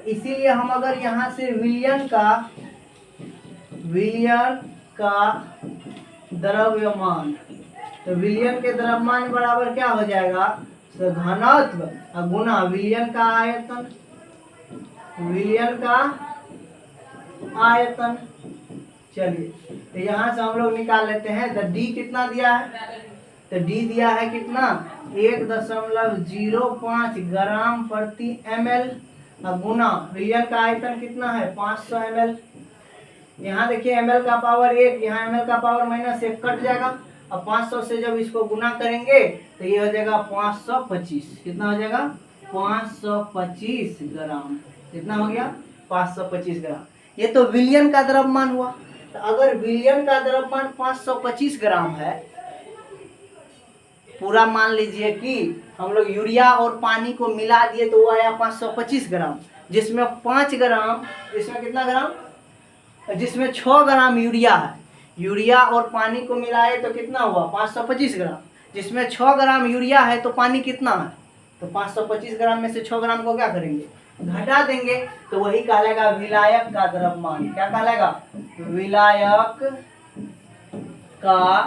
इसीलिए हम अगर यहाँ से विलयन का द्रव्यमान, तो विलयन के द्रव्यमान बराबर क्या हो जाएगा? तो घनत्व गुना विलयन का आयतन, विलयन का आयतन। चलिए तो यहाँ से हम लोग निकाल लेते हैं। तो D कितना दिया है? तो D दिया है कितना? 1.05 ग्राम प्रति ml गुना विलयन का आयतन कितना है? 500 ml। यहाँ देखिए ml का पावर 1, यहाँ ml का पावर -1 कट जाएगा। अब 500 से जब इसको गुना करेंगे तो ये हो जाएगा 525। कितना हो जाएगा? 525 ग्राम। कितना हो गया? 525 ग्राम। ये तो विलयन का द्रव्यमान हुआ। तो अगर विलयन का द्रव्यमान 525 ग्राम है, पूरा मान लीजिए कि हम लोग यूरिया और पानी को मिला दिए तो वो आया 525 ग्राम, जिसमें 5 ग्राम, इसमें कितना ग्राम? जिसमें 6 ग्राम यूरिया है। यूरिया और पानी को मिलाए तो कितना हुआ? 525 ग्राम। जिसमें 6 ग्राम यूरिया है तो पानी कितना है? तो 525 ग्राम में से 6 ग्राम को क्या करेंगे? घटा देंगे। तो वही कहलाएगा विलायक का द्रव्यमान। क्या कहलाएगा? विलायक का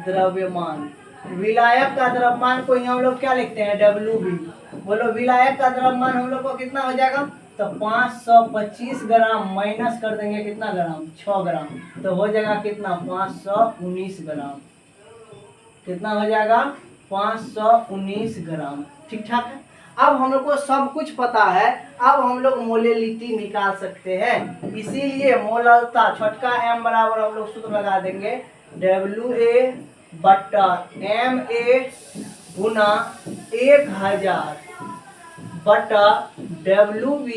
द्रव्यमान। विलायक का द्रव्यमान को हम लोग क्या लिखते हैं? WB। बोलो विलायक का द्रव्यमान हम लोग को कितना हो जाएगा? तो 525 ग्राम माइनस कर देंगे कितना ग्राम, 6 ग्राम, तो हो जाएगा कितना 519 ग्राम। कितना हो जाएगा 519 ग्राम। ठीक ठाक है। अब हम लोग को सब कुछ पता है, अब हम लोग मोलेलिटी निकाल सकते हैं। इसीलिए मोललता छोटका m बराबर हम लोग सूत्र लगा देंगे WA बट्टा MA गुना 1000 बटा WB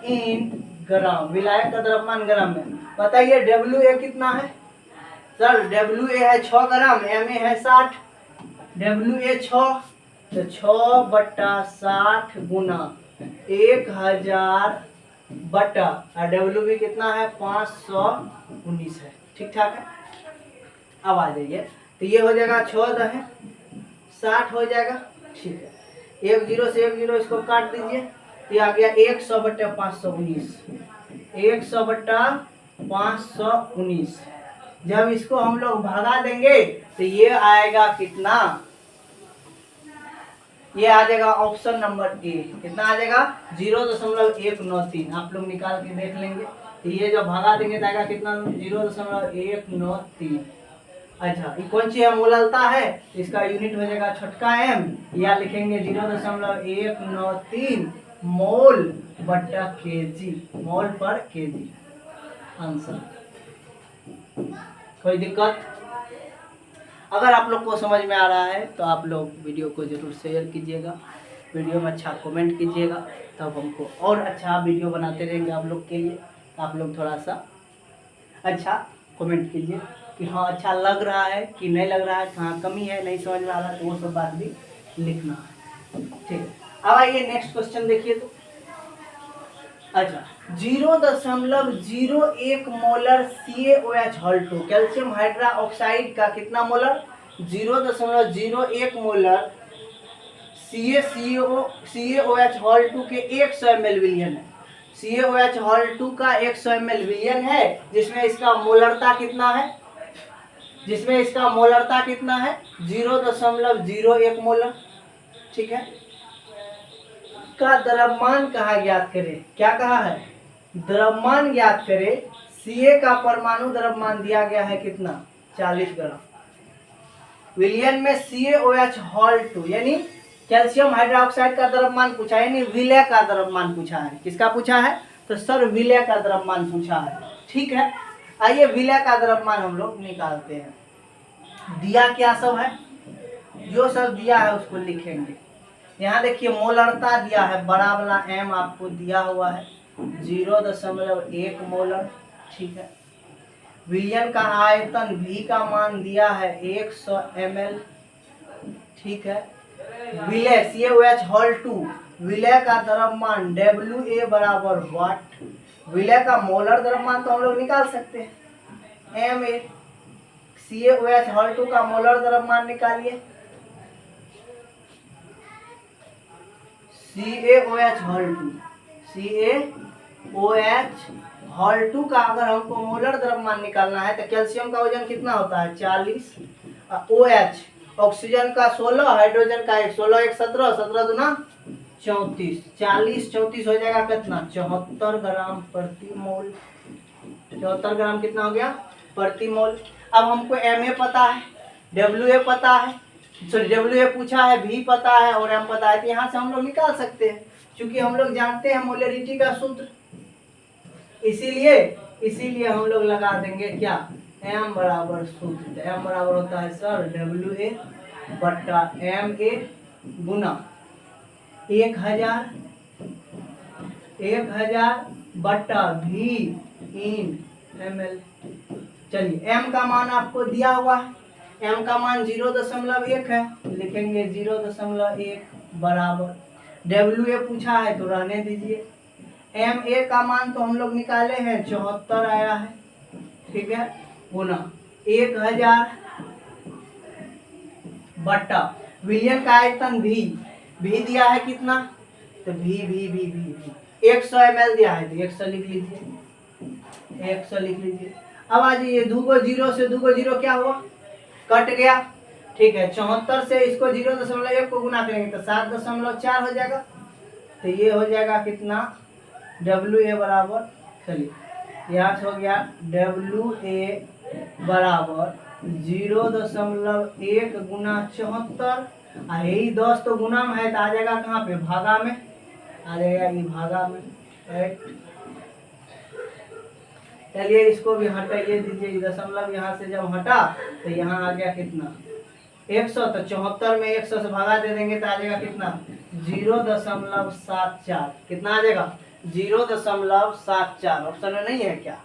इन ग्राम। विलायक का द्रव्यमान ग्राम में। बताइए WA कितना है सर? WA है 6 ग्राम, MA है 60। WA 6, तो 6 बट्टा 60 गुना 1000 बटा WB कितना है 519 है। ठीक ठाक है। अब आ जाइए, तो ये हो जाएगा 14 है 60 हो जाएगा। ठीक है, 1 0 से 1 0 इसको काट दीजिए, तो ये आ गया 100 बट्टा 519। 100 बट्टा 519 जब इसको हम लोग भगा देंगे तो ये आएगा कितना, ये आ जाएगा ऑप्शन नंबर ए। कितना आ जाएगा 0.193। आप लोग निकाल के देख लेंगे, तो ये जब भगा देंगे तो आएगा कितना 0.193। अच्छा, ये कौन सी है मोललता है, इसका यूनिट हो जाएगा छोटका m, या लिखेंगे 0.193 मोल बट्टा केजी, मोल पर केजी आंसर। कोई दिक्कत? अगर आप लोग को समझ में आ रहा है तो आप लोग वीडियो को जरूर शेयर कीजिएगा, वीडियो में अच्छा कमेंट कीजिएगा, तब हमको और अच्छा वीडियो बनाते रहेंगे आप लोग के लिए। आप लोग थोड़ा सा अच्छा कमेंट कीजिए कि हाँ अच्छा लग रहा है कि नहीं लग रहा है, कहाँ कमी है, नहीं समझ में आ रहा है, तो वो सब बात भी लिखना है। ठीक है, अब आइए नेक्स्ट क्वेश्चन देखिए। तो अच्छा, 0.01 मोलर CaOH हॉल्टो कैल्शियम हाइड्रोक्साइड का कितना मोलर, 0.01 मोलर CaOH हॉल्टो के 100 ml विलियन है। CaOH हॉल्टो का 100 ml विलियन है, जिसमें इसका मोलरता कितना है, 0.01 मोलर। ठीक है, का द्रव्यमान कहा ज्ञात करें, क्या कहा है, द्रव्यमान ज्ञात करें। Ca का परमाणु द्रव्यमान दिया गया है कितना 40 ग्राम, विलियन में CaOH हॉल्टो यानी कैल्शियम हाइड्रोक्साइड का द्रव्यमान पूछा है, यानी विलय का द्रव्यमान पूछा है। किसका पूछा है, तो सर विलय का द्रव्यमान पूछा है। ठीक है, आइए विलय का द्रव्यमान हम लोग निकालते हैं। दिया क्या सब है, जो सब दिया है उसको लिखेंगे। यहाँ देखिए मोलरता दिया है, बड़ा वाला m आपको दिया हुआ है 0.1 मोलर। ठीक है, विलियन का आयतन V का मान दिया है 100 ml। ठीक है, विलय CaOH हॉल्टो, विलय का द्रव्यमान WA बराबर वाट। विलय का मोलर द्रव्यमान तो हम लोग निकाल सकते हैं MA। CaOH हॉल्टो का मोलर द्रव्यमान निकालिए, CaOH हॉल्टो का अगर हमको मोलर द्रव्यमान निकालना है तो कैल्शियम का वजन कितना होता है 40, OH ऑक्सीजन का 16, हाइड्रोजन का 1, 16 1 17, 17 दूना 34, 40 34 हो जाएगा कितना 74 ग्राम प्रति मोल। 74 ग्राम कितना हो गया प्रति मोल। अब हमको MA पता है, WA पता है, सॉरी WA पूछा है, V पता है और M पता है, तो यहाँ से हम लोग निकाल सकते हैं, क्योंकि हम लोग जानते हैं मोलरिटी का सूत्र। इसीलिए हम लोग लगा देंगे क्या, M बराबर सूत्र, M बराबर होता है सर WA बट्टा MA गुना 1000 बट्टा V इन ml। चलिए M का मान आपको दिया हुआ है, M का मान 0.1 है, लिखेंगे 0.1 बराबर, WA पूछा है तो रहने दीजिए। MA का मान तो हम लोग निकाले हैं 74 आया है। ठीक है, गुना 1000 बट्टा विलियन का आयतन V दिया है कितना, तो V 100 ml दिया है तो 100 लिख लीजिए, 100 लिख लीजिए। अब आ जाइए, 2 को 0 से 2 को 0 क्या हुआ, कट गया। ठीक है, 74 से इसको 0.1 को गुना करेंगे तो 7.4 हो जाएगा, तो ये हो जाएगा कितना डब्ल्यू ए बराबर, चलिए यहाँ से हो गया डब्ल्यू ए बराबर 0.1 गुना 74, यही 10 तो गुना में है तो आ जाएगा कहाँ पे, भागा में आ जाएगा, ये भागा में, राइट। चलिए इसको भी हटाइए दीजिए, दशमलव यहाँ से जब हटा तो यहाँ आ गया कितना 100, तो 74 में 100 से भगा दे देंगे तो आ जाएगा कितना 0.74, कितना आ जाएगा 0.74, ऑप्शन में नहीं है क्या,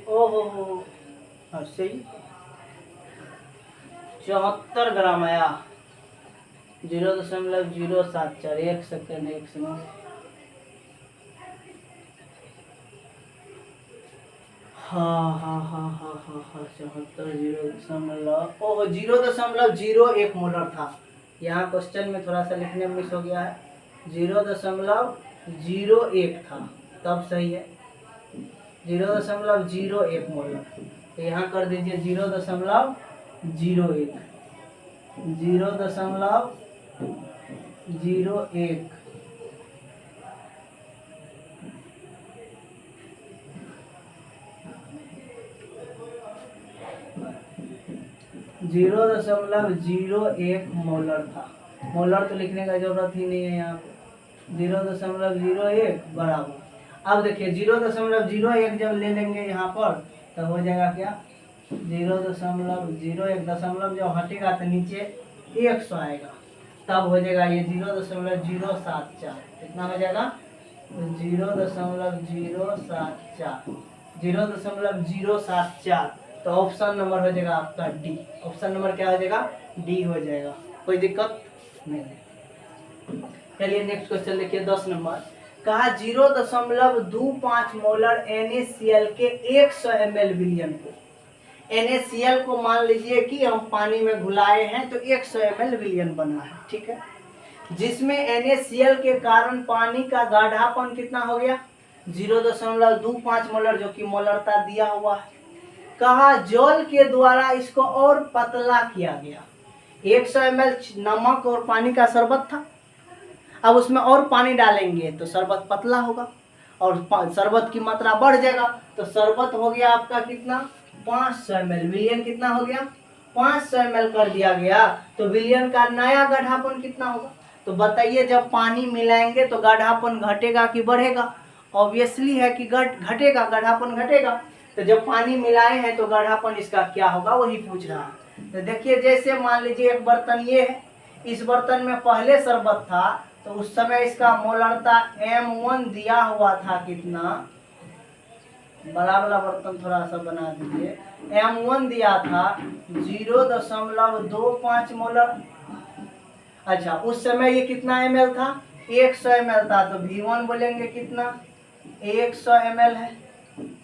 ओहो सही 74 ग्राम आया, 0.074, एक सेकंड हाँ 74 0.01 मोलर था, यहाँ क्वेश्चन में थोड़ा सा लिखने में मिस हो गया है, 0.01 था तब सही है, 0.01 मोलर, तो यहाँ कर दीजिए 0.01, 0.01 0.01 मोलर था, मोलर तो लिखने का जरूरत ही नहीं है यहाँ पे, 0.01 बराबर, अब देखिए 0.01 जब ले लेंगे यहाँ पर तो हो जाएगा क्या 0.01, दशमलव जब हटेगा तो नीचे 100 आएगा, तब हो जाएगा ये 0.074, कितना हो जाएगा 0.074, तो ऑप्शन नंबर हो जाएगा आपका डी, ऑप्शन नंबर क्या हो जाएगा डी हो जाएगा, कोई दिक्कत नहीं है। चलिए नेक्स्ट क्वेश्चन देखिए 10 नंबर, कहा 0.25 मोलर NaCl के 100 ml विलयन को, NaCl को मान लीजिए कि हम पानी में घुलाए हैं तो 100 ml विलयन बना है, ठीक है, जिसमें NaCl के कारण पानी का गाढ़ापन कितना हो गया 0.25 मोलर, जो कि मोलरता दिया हुआ है। कहा जल के द्वारा इसको और पतला किया गया, 100 ml नमक और पानी का शरबत था, अब उसमें और पानी डालेंगे तो शरबत पतला होगा और शरबत की मात्रा बढ़ जाएगा, तो शरबत हो गया आपका कितना 500 ml, विलियन कितना हो गया 500 ml कर दिया गया, तो विलियन का नया गाढ़ापन कितना होगा, तो बताइए जब पानी मिलाएंगे तो गाढ़ापन घटेगा कि बढ़ेगा, ऑब्वियसली है कि घटेगा, गाढ़ापन घटेगा, तो जब पानी मिलाए हैं तो गाढ़ापन इसका क्या होगा वही पूछ रहा है। तो देखिए जैसे मान लीजिए एक बर्तन ये है, इस बर्तन में पहले शरबत था तो उस समय इसका मोलरता M1 दिया हुआ था, कितना, बड़ा वाला बर्तन थोड़ा सा बना दीजिए, M1 दिया था 0.25 मोलर, अच्छा उस समय ये कितना ml था 100 ml था, तो V1 बोलेंगे कितना 100 ml है,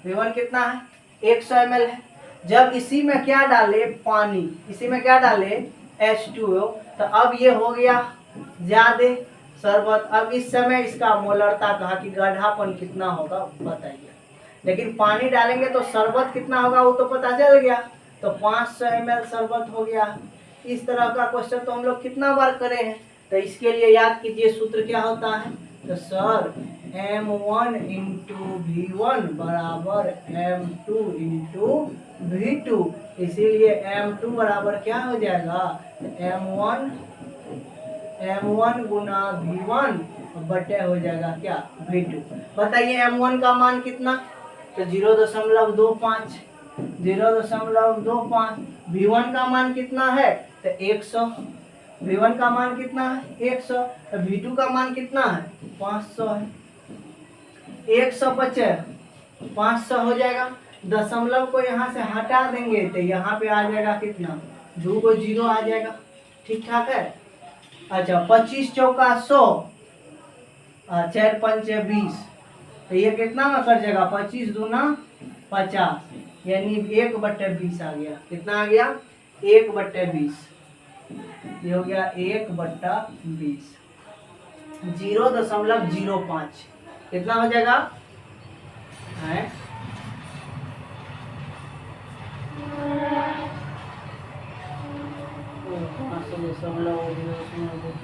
V1 कितना है 100 ml है। जब इसी में क्या डाले पानी, इसी में क्या डाले H2O, तो अब ये हो गया ज्यादा शरबत, अब इस समय इसका मोलरता कहा कि गाढ़ापन कितना होगा बताइए, लेकिन पानी डालेंगे तो शरबत कितना होगा वो तो पता चल गया, तो 500 ml शरबत हो गया। इस तरह का क्वेश्चन तो हम लोग कितना बार करे हैं, तो इसके लिए याद कीजिए सूत्र क्या होता है, तो सर M1 इंटू V1 बराबर M2 इंटू V2, इसीलिए M2 बराबर क्या हो जाएगा M1 गुना V1 बटे हो जाएगा क्या V2। बताइए M1 का मान कितना, तो 0.25, V1 का मान कितना है तो 100, V1 का मान कितना है 100, तो V2 का मान कितना है 500 है, 100 बचे 500 हो जाएगा, दशमलव को यहाँ से हटा देंगे तो यहाँ पे आ जाएगा कितना, 2 को 0 आ जाएगा, ठीक ठाक है। अच्छा 25 चौका 100, 4 5 20, तो ये कितना में कर जाएगा 25 दूना 50, यानी 1/20 आ गया, कितना आ गया 1/20, ये हो गया 1/20, 0.05, कितना हो जाएगा है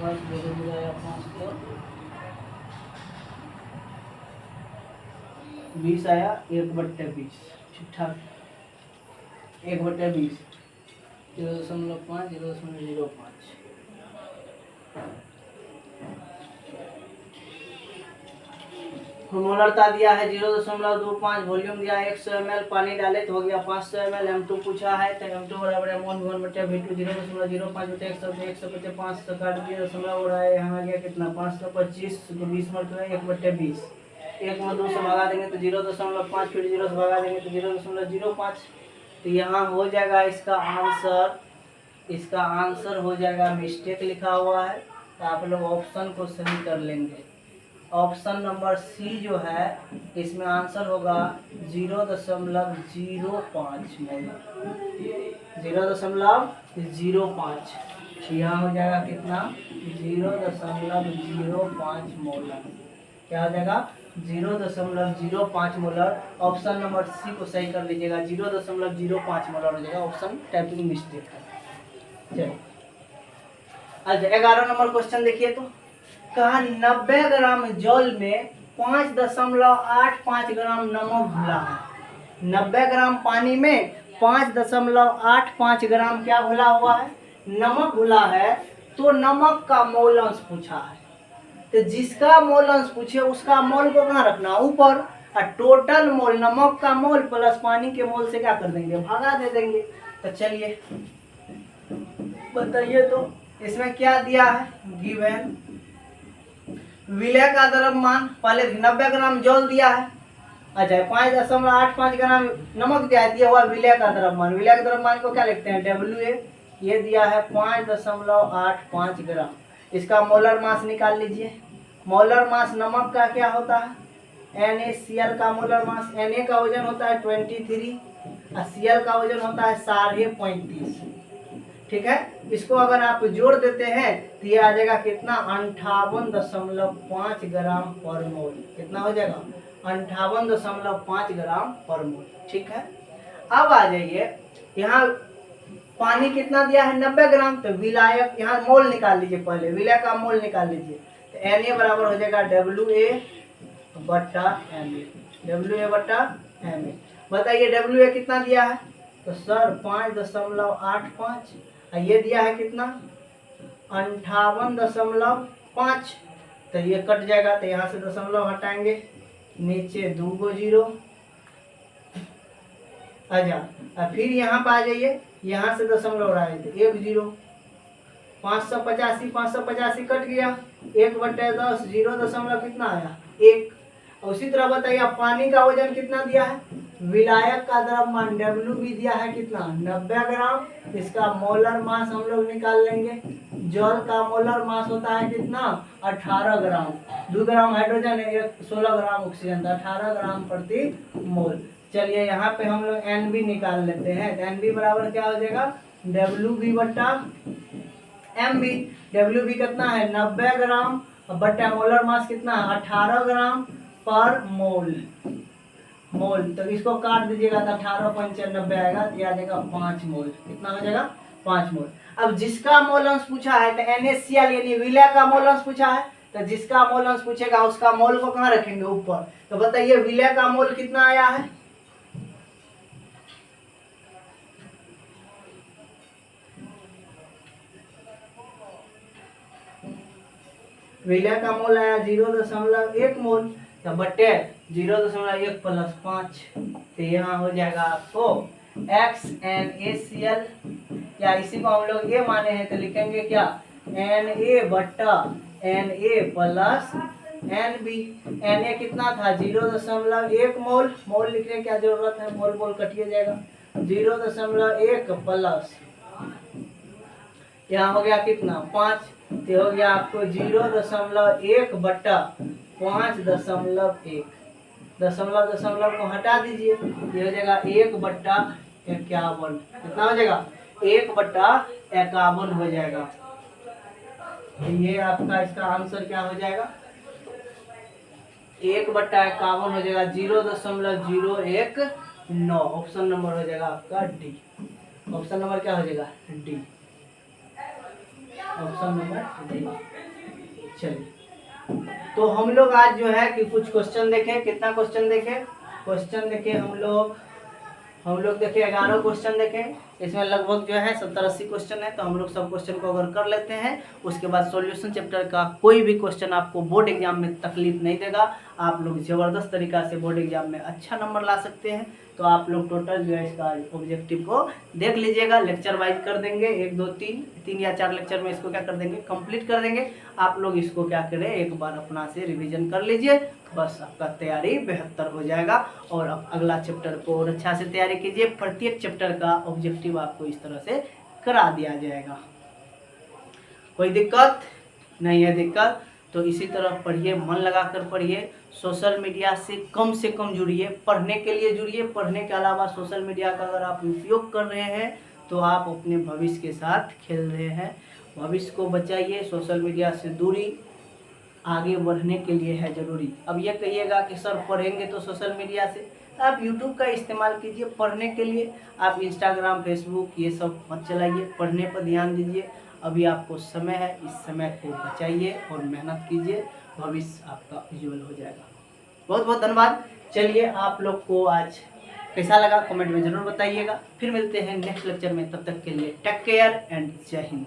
500 20 आया 1/20, ठीक ठाक 1/20 0.5 0.05। मोलरता दिया है 0.25, वॉल्यूम दिया है 100 ml, पानी डाले तो हो गया 500 ml। M2 पूछा है तो M2 बराबर M1 V1/V2 0.05 100 500 काट दिया दशमलव हो रहा है, यहाँ आ गया कितना 525 को 20 मरते हैं 1/20, 1 में 2 से भगा देंगे तो 0.5, फिर 0 से भगा देंगे तो 0.05। तो यहाँ हो जाएगा इसका आंसर हो जाएगा, मिस्टेक लिखा हुआ है तो आप लोग ऑप्शन को सही कर लेंगे। ऑप्शन नंबर सी जो है इसमें आंसर होगा 0.05 मोलर, 0.05। यहाँ हो जाएगा कितना 0.05 मोलर, क्या हो जाएगा 0.05 मोलर। ऑप्शन नंबर सी को सही कर लीजिएगा, 0.05 मोलर हो जाएगा, ऑप्शन टाइपिंग मिस्टेक है। चलिए अच्छा 11 नंबर क्वेश्चन देखिए तो कहा 90 ग्राम जल में 5.85 ग्राम नमक घुला है। 90 ग्राम पानी में 5.85 ग्राम क्या घुला हुआ है, नमक घुला है। तो नमक का मोल अंश पूछा है, तो जिसका मोल अंश पूछे उसका मोल को कहाँ रखना, ऊपर, और टोटल मोल नमक का मोल प्लस पानी के मोल से क्या कर देंगे, भागा दे देंगे। तो चलिए बताइए तो इसमें क्या दिया है, गिवन विलय का द्रव्यमान, पहले 90 ग्राम जल दिया है, अच्छा 5.85 ग्राम नमक दिया हुआ विलय का द्रव्यमान। विलय का द्रव्यमान को क्या लिखते हैं, WA, ये दिया है 5.85 ग्राम। इसका मोलर मास निकाल लीजिए। मोलर मास नमक का क्या होता है, NaCl का मोलर मास, Na का वजन होता है 23 और Cl का वजन होता है 35.5, ठीक है। इसको अगर आप जोड़ देते हैं तो ये आ जाएगा कितना 58.5 ग्राम पर मोल, कितना हो जाएगा 58.5 ग्राम पर मोल, ठीक है। अब आ जाइए यहाँ पानी कितना दिया है 90 ग्राम, तो विलायक यहाँ मोल निकाल लीजिए, पहले विलय का मोल निकाल लीजिए। तो Na बराबर हो जाएगा WA/Ma। बताइए WA कितना दिया है, तो सर 5.85, ये दिया है कितना 58.5, तो ये कट जाएगा, तो यहाँ से दशमलव हटाएंगे, नीचे 2 गो 0, अच्छा फिर यहाँ पर आ जाइए, यहाँ से दशमलव उड़ाए थे 1 0, 585 कट गया, 1/10 0 दशमलव कितना आया 1। उसी तरह बताइए अब पानी का वजन कितना दिया है, विलायक का द्रव्यमान W भी दिया है कितना 90 ग्राम, इसका मोलर मास हम लोग निकाल लेंगे। जल का मोलर मास होता है कितना 18 ग्राम, 2 ग्राम हाइड्रोजन है, 16 ग्राम ऑक्सीजन, 18 ग्राम प्रति मोल। चलिए यहाँ पे हम लोग NB निकाल लेते हैं, तो NB बराबर क्या हो जाएगा WB/MB। WB कितना है 90 ग्राम बट्टा मोलर मास कितना है 18 ग्राम पर मोल, तो इसको काट दीजिएगा तो 18.95 आएगा, तो आ जाएगा 5 मोल, कितना हो जाएगा 5 मोल। अब जिसका मोल अंश पूछा है तो NaCl यानी विलय का मोल अंश पूछा है, तो जिसका मोल अंश पूछेगा उसका मोल को कहाँ रखेंगे, ऊपर। तो बताइए विलय का मोल कितना आया है, विलय का मोल आया 0.1 मोल, तो बटे 0.1 + 5, तो यहाँ हो जाएगा आपको XNaCl, या इसी को हम लोग ये माने हैं तो लिखेंगे क्या Na/Na + NB। Na कितना था 0.1 मोल, मोल लिखने की क्या जरूरत है, मोल कटिए जाएगा, 0.1 प्लस यहाँ हो गया कितना 5, तो हो गया आपको 0.1/5.1, दशमलव को हटा दीजिए, ये हो जाएगा 1/51, कितना हो जाएगा 1/51 हो जाएगा। तो ये आपका इसका आंसर क्या हो जाएगा 1/51 हो जाएगा, 0.019। ऑप्शन नंबर हो जाएगा आपका डी। ऑप्शन नंबर क्या हो जाएगा डी, ऑप्शन नंबर डी। चलिए तो हम लोग आज जो है कि कुछ क्वेश्चन देखें, कितना क्वेश्चन देखें क्वेश्चन देखें हम लोग देखें 11 क्वेश्चन देखें, इसमें लगभग जो है 70-80 क्वेश्चन है। तो हम लोग सब क्वेश्चन को अगर कर लेते हैं, उसके बाद सॉल्यूशन चैप्टर का कोई भी क्वेश्चन आपको बोर्ड एग्जाम में तकलीफ नहीं देगा। आप लोग ज़बरदस्त तरीका से बोर्ड एग्जाम में अच्छा नंबर ला सकते हैं। तो आप लोग टोटल जो है इसका ऑब्जेक्टिव को देख लीजिएगा, लेक्चर वाइज कर देंगे, 1 2 3 या 4 लेक्चर में इसको क्या कर देंगे, कंप्लीट कर देंगे। आप लोग इसको क्या करें, एक बार अपना से रिवीजन कर लीजिए, बस आपका तैयारी बेहतर हो जाएगा। और अब अगला चैप्टर को और अच्छा से तैयारी कीजिए। प्रत्येक चैप्टर का ऑब्जेक्टिव आपको इस तरह से करा दिया जाएगा। कोई दिक्कत नहीं है? दिक्कत तो इसी तरह पढ़िए, मन लगाकर पढ़िए, सोशल मीडिया से कम जुड़िए, पढ़ने के लिए जुड़िए। पढ़ने के अलावा सोशल मीडिया का अगर आप उपयोग कर रहे हैं तो आप अपने भविष्य के साथ खेल रहे हैं। भविष्य को बचाइए, सोशल मीडिया से दूरी आगे बढ़ने के लिए है ज़रूरी। अब ये कहिएगा कि सर पढ़ेंगे तो सोशल मीडिया से, आप यूट्यूब का इस्तेमाल कीजिए पढ़ने के लिए। आप इंस्टाग्राम, फेसबुक ये सब मत चलाइए, पढ़ने पर ध्यान दीजिए। अभी आपको समय है, इस समय को बचाइए और मेहनत कीजिए, भविष्य आपका उज्जवल हो जाएगा। बहुत बहुत धन्यवाद। चलिए, आप लोग को आज कैसा लगा कमेंट में ज़रूर बताइएगा। फिर मिलते हैं नेक्स्ट लेक्चर में, तब तक के लिए टेक केयर एंड जय हिंद।